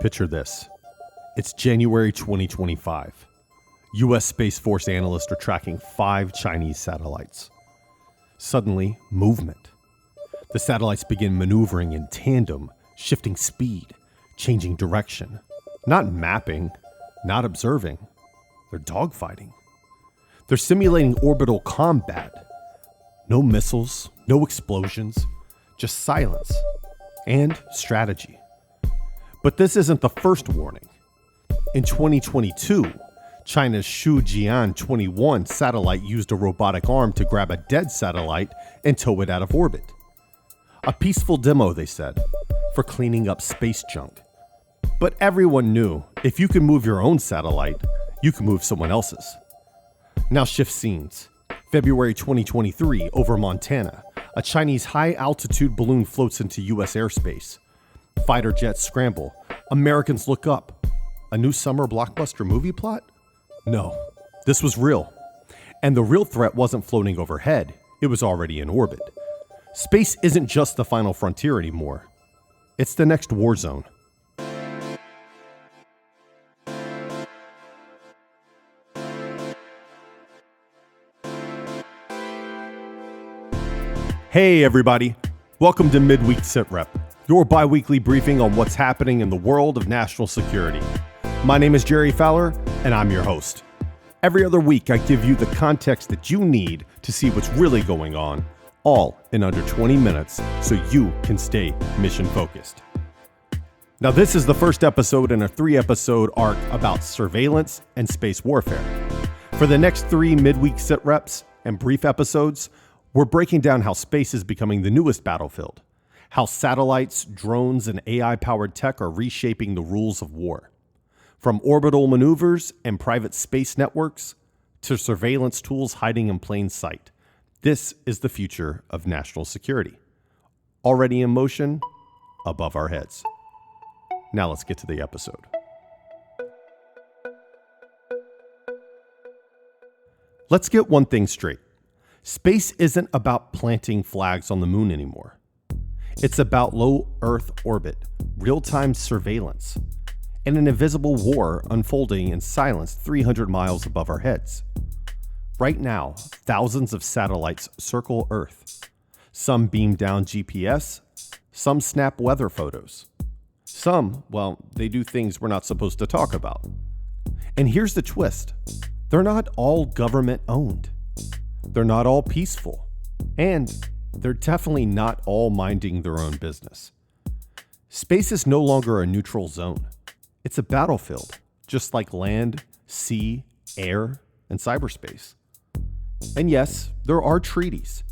Picture this. It's January 2025. U.S. Space Force analysts are tracking 5 Chinese satellites. Suddenly, movement. The satellites begin maneuvering in tandem, shifting speed, changing direction. Not mapping, not observing. They're dogfighting. They're simulating orbital combat. No missiles, no explosions, just silence and strategy. But this isn't the first warning. In 2022, China's Shijian-21 satellite used a robotic arm to grab a dead satellite and tow it out of orbit. A peaceful demo, they said, for cleaning up space junk. But everyone knew if you can move your own satellite, you can move someone else's. Now shift scenes. February 2023, over Montana, a Chinese high-altitude balloon floats into U.S. airspace. Fighter jets scramble. Americans look up. A new summer blockbuster movie plot? No, this was real. And the real threat wasn't floating overhead. It was already in orbit. Space isn't just the final frontier anymore. It's the next war zone. Hey everybody, welcome to Midweek Sitrep, your bi-weekly briefing on what's happening in the world of national security. My name is Jerry Fowler, and I'm your host. Every other week, I give you the context that you need to see what's really going on, all in under 20 minutes, so you can stay mission-focused. Now, this is the first episode in a 3-episode arc about surveillance and space warfare. For the next 3 Midweek Sitreps and brief episodes, we're breaking down how space is becoming the newest battlefield, how satellites, drones, and AI-powered tech are reshaping the rules of war. From orbital maneuvers and private space networks to surveillance tools hiding in plain sight, this is the future of national security. Already in motion, above our heads. Now let's get to the episode. Let's get one thing straight. Space isn't about planting flags on the moon anymore. It's about low Earth orbit, real-time surveillance, and an invisible war unfolding in silence 300 miles above our heads. Right now, thousands of satellites circle Earth. Some beam down GPS, some snap weather photos. Some, well, they do things we're not supposed to talk about. And here's the twist. They're not all government-owned. They're not all peaceful, and they're definitely not all minding their own business. Space is no longer a neutral zone. It's a battlefield, just like land, sea, air, and cyberspace. And yes, there are treaties,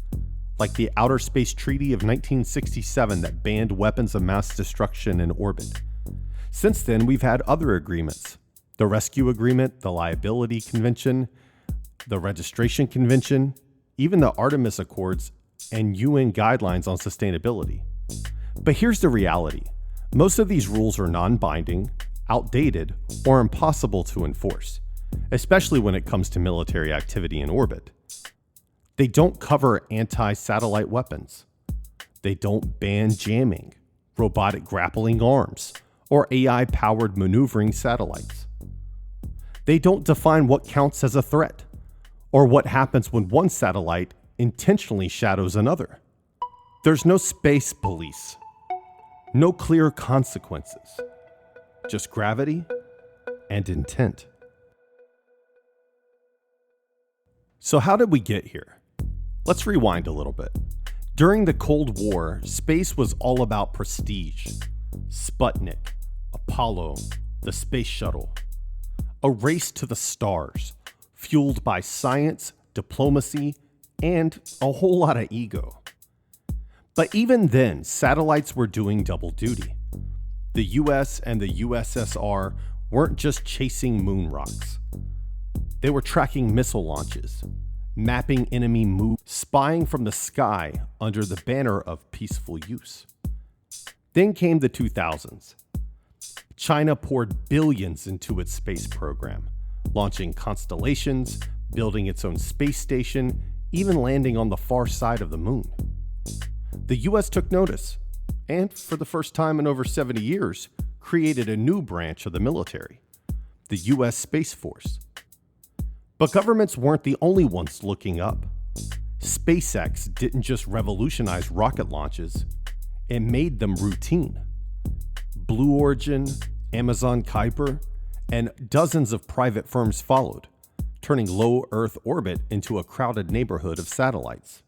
like the Outer Space Treaty of 1967 that banned weapons of mass destruction in orbit. Since then, we've had other agreements. The Rescue Agreement, the Liability Convention, the Registration Convention, even the Artemis Accords, and UN guidelines on sustainability. But here's the reality. Most of these rules are non-binding, outdated, or impossible to enforce, especially when it comes to military activity in orbit. They don't cover anti-satellite weapons. They don't ban jamming, robotic grappling arms, or AI-powered maneuvering satellites. They don't define what counts as a threat, or what happens when one satellite intentionally shadows another. There's no space police, no clear consequences, just gravity and intent. So how did we get here? Let's rewind a little bit. During the Cold War, space was all about prestige. Sputnik, Apollo, the space shuttle. A race to the stars, fueled by science, diplomacy, and a whole lot of ego. But even then, satellites were doing double duty. The US and the USSR weren't just chasing moon rocks. They were tracking missile launches, mapping enemy moves, spying from the sky under the banner of peaceful use. Then came the 2000s. China poured billions into its space program, launching constellations, building its own space station, even landing on the far side of the moon. The US took notice, and for the first time in over 70 years, created a new branch of the military, the U.S. Space Force. But governments weren't the only ones looking up. SpaceX didn't just revolutionize rocket launches, it made them routine. Blue Origin, Amazon Kuiper, and dozens of private firms followed, turning low Earth orbit into a crowded neighborhood of satellites.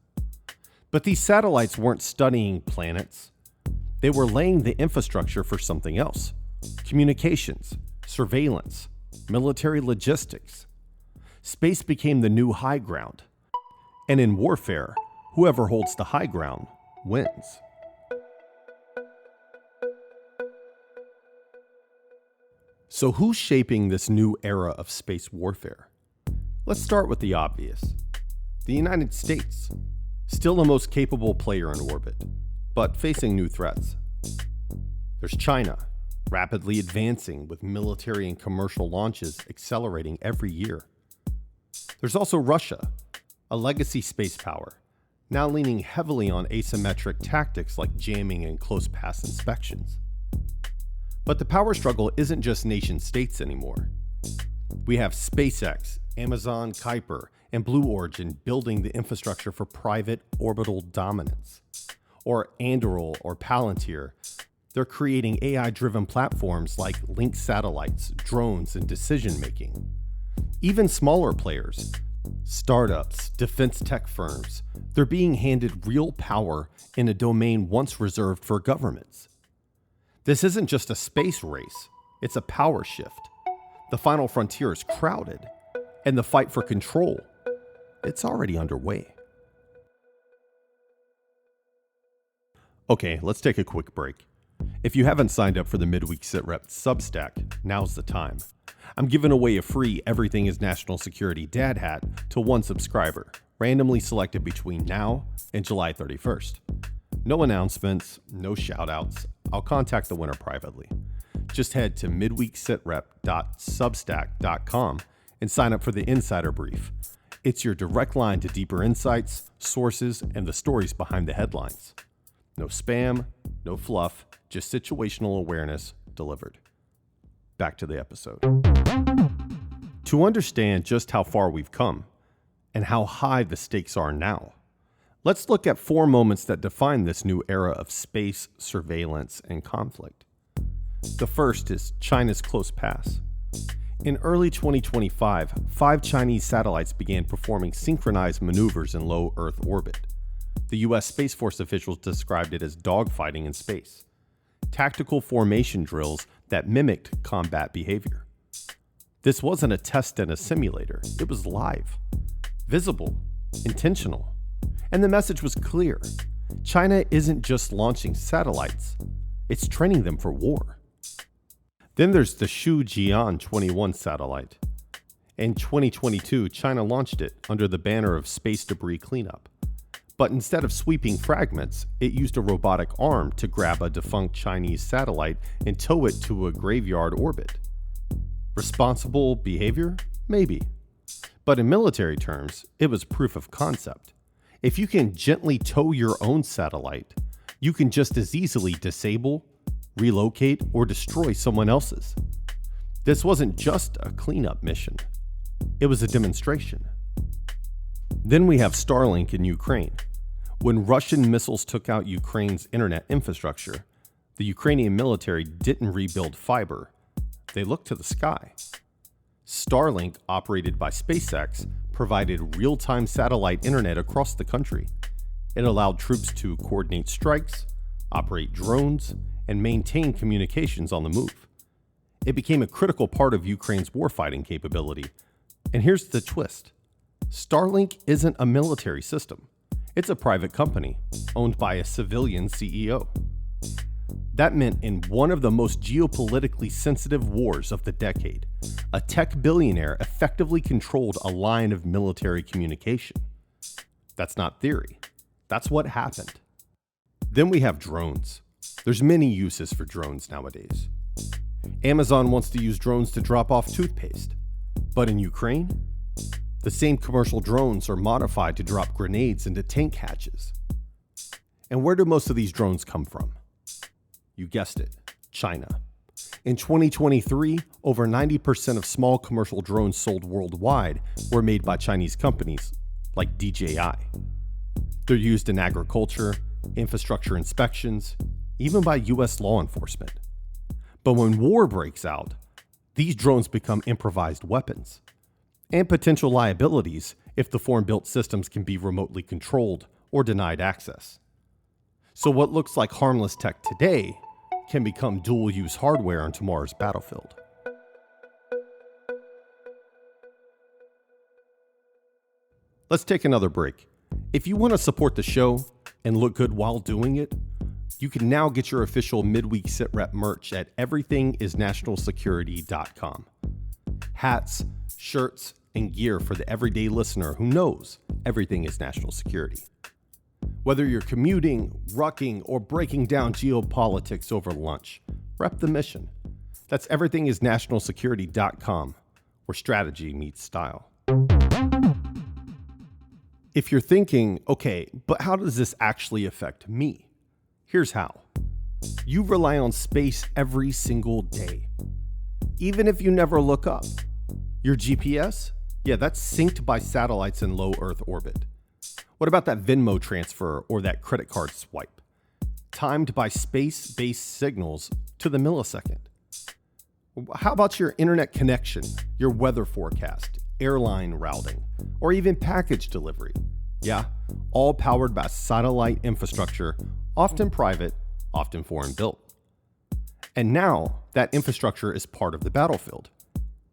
But these satellites weren't studying planets. They were laying the infrastructure for something else: communications, surveillance, military logistics. Space became the new high ground. And in warfare, whoever holds the high ground wins. So who's shaping this new era of space warfare? Let's start with the obvious. The United States, still the most capable player in orbit, but facing new threats. There's China, rapidly advancing with military and commercial launches accelerating every year. There's also Russia, a legacy space power, now leaning heavily on asymmetric tactics like jamming and close pass inspections. But the power struggle isn't just nation states anymore. We have SpaceX, Amazon Kuiper, and Blue Origin building the infrastructure for private orbital dominance. Or Anduril or Palantir, they're creating AI-driven platforms like linked satellites, drones, and decision-making. Even smaller players, startups, defense tech firms, they're being handed real power in a domain once reserved for governments. This isn't just a space race, it's a power shift. The final frontier is crowded, and the fight for control, it's already underway. Okay, let's take a quick break. If you haven't signed up for the Midweek Sitrep Substack, now's the time. I'm giving away a free Everything is National Security dad hat to one subscriber, randomly selected between now and July 31st. No announcements, no shoutouts. I'll contact the winner privately. Just head to midweeksitrep.substack.com and sign up for the Insider Brief. It's your direct line to deeper insights, sources, and the stories behind the headlines. No spam, no fluff, just situational awareness delivered. Back to the episode. To understand just how far we've come and how high the stakes are now, let's look at 4 moments that define this new era of space, surveillance, and conflict. The first is China's close pass. In early 2025, 5 Chinese satellites began performing synchronized maneuvers in low Earth orbit. The U.S. Space Force officials described it as dogfighting in space, tactical formation drills that mimicked combat behavior. This wasn't a test in a simulator, it was live, visible, intentional. And the message was clear. China isn't just launching satellites, it's training them for war. Then there's the Jian 21 satellite. In 2022, China launched it under the banner of space debris cleanup. But instead of sweeping fragments, it used a robotic arm to grab a defunct Chinese satellite and tow it to a graveyard orbit. Responsible behavior? Maybe. But in military terms, it was proof of concept. If you can gently tow your own satellite, you can just as easily disable, relocate, or destroy someone else's. This wasn't just a cleanup mission. It was a demonstration. Then we have Starlink in Ukraine. When Russian missiles took out Ukraine's internet infrastructure, the Ukrainian military didn't rebuild fiber. They looked to the sky. Starlink, operated by SpaceX, provided real-time satellite internet across the country. It allowed troops to coordinate strikes, operate drones, and maintain communications on the move. It became a critical part of Ukraine's warfighting capability. And here's the twist. Starlink isn't a military system. It's a private company, owned by a civilian CEO. That meant in one of the most geopolitically sensitive wars of the decade, a tech billionaire effectively controlled a line of military communication. That's not theory. That's what happened. Then we have drones. There's many uses for drones nowadays. Amazon wants to use drones to drop off toothpaste. But in Ukraine, the same commercial drones are modified to drop grenades into tank hatches. And where do most of these drones come from? You guessed it, China. In 2023, over 90% of small commercial drones sold worldwide were made by Chinese companies, like DJI. They're used in agriculture, infrastructure inspections, even by US law enforcement. But when war breaks out, these drones become improvised weapons and potential liabilities if the foreign-built systems can be remotely controlled or denied access. So what looks like harmless tech today can become dual-use hardware on tomorrow's battlefield. Let's take another break. If you want to support the show and look good while doing it, you can now get your official Midweek Sitrep merch at everythingisnationalsecurity.com. Hats, shirts, and gear for the everyday listener who knows everything is national security. Whether you're commuting, rucking, or breaking down geopolitics over lunch, rep the mission. That's everythingisnationalsecurity.com, where strategy meets style. If you're thinking, okay, but how does this actually affect me? Here's how. You rely on space every single day, even if you never look up. Your GPS? Yeah, that's synced by satellites in low Earth orbit. What about that Venmo transfer or that credit card swipe? Timed by space-based signals to the millisecond. How about your internet connection, your weather forecast, airline routing, or even package delivery? Yeah, all powered by satellite infrastructure, often private, often foreign built. And now that infrastructure is part of the battlefield.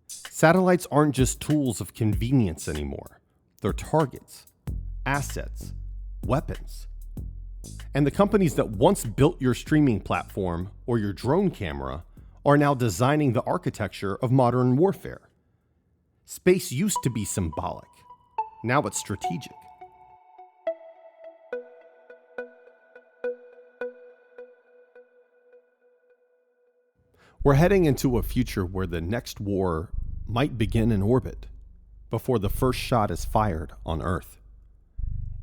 Satellites aren't just tools of convenience anymore. They're targets, assets, weapons. And the companies that once built your streaming platform or your drone camera are now designing the architecture of modern warfare. Space used to be symbolic. Now it's strategic. We're heading into a future where the next war might begin in orbit before the first shot is fired on Earth.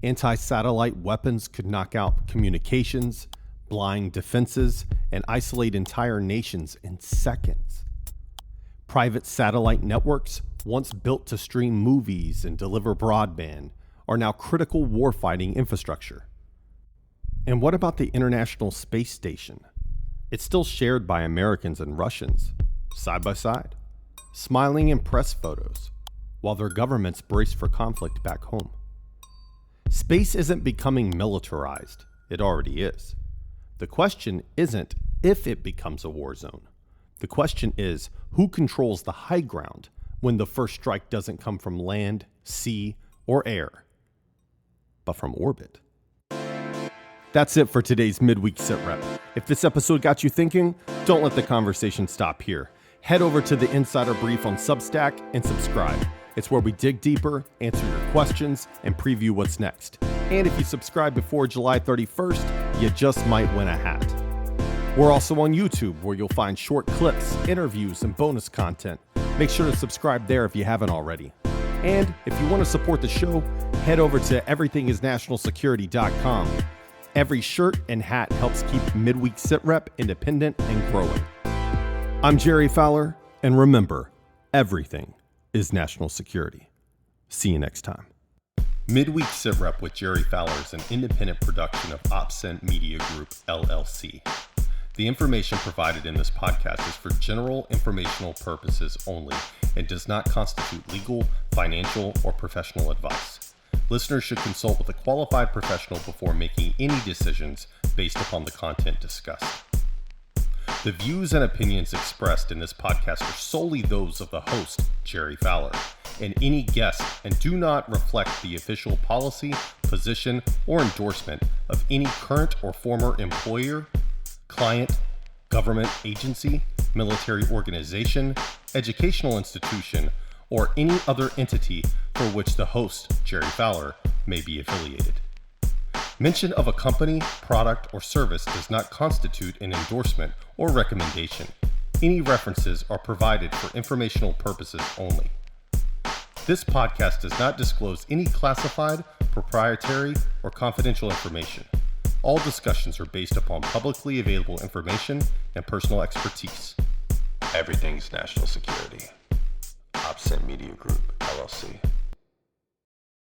Anti-satellite weapons could knock out communications, blind defenses, and isolate entire nations in seconds. Private satellite networks, once built to stream movies and deliver broadband, are now critical warfighting infrastructure. And what about the International Space Station? It's still shared by Americans and Russians, side by side, smiling in press photos, while their governments brace for conflict back home. Space isn't becoming militarized, it already is. The question isn't if it becomes a war zone. The question is who controls the high ground when the first strike doesn't come from land, sea, or air, but from orbit. That's it for today's Midweek Sitrep. If this episode got you thinking, don't let the conversation stop here. Head over to the Insider Brief on Substack and subscribe. It's where we dig deeper, answer your questions, and preview what's next. And if you subscribe before July 31st, you just might win a hat. We're also on YouTube, where you'll find short clips, interviews, and bonus content. Make sure to subscribe there if you haven't already. And if you want to support the show, head over to everythingisnationalsecurity.com. Every shirt and hat helps keep Midweek Sitrep independent and growing. I'm Jerry Fowler, and remember, everything is national security. See you next time. Midweek Sitrep with Jerry Fowler is an independent production of OpScent Media Group, LLC. The information provided in this podcast is for general informational purposes only and does not constitute legal, financial, or professional advice. Listeners should consult with a qualified professional before making any decisions based upon the content discussed. The views and opinions expressed in this podcast are solely those of the host, Jerry Fowler, and any guest, and do not reflect the official policy, position, or endorsement of any current or former employer, client, government agency, military organization, educational institution, or any other entity for which the host, Jerry Fowler, may be affiliated. Mention of a company, product, or service does not constitute an endorsement or recommendation. Any references are provided for informational purposes only. This podcast does not disclose any classified, proprietary, or confidential information. All discussions are based upon publicly available information and personal expertise. Everything's national security. OpSent Media Group, LLC.